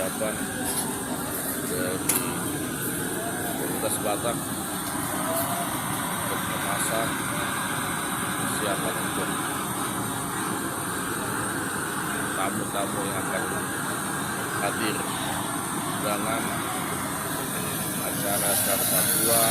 persiapan dari komunitas Batak untuk memasak persiapan untuk tamu-tamu yang akan hadir undangan acara Sar Papua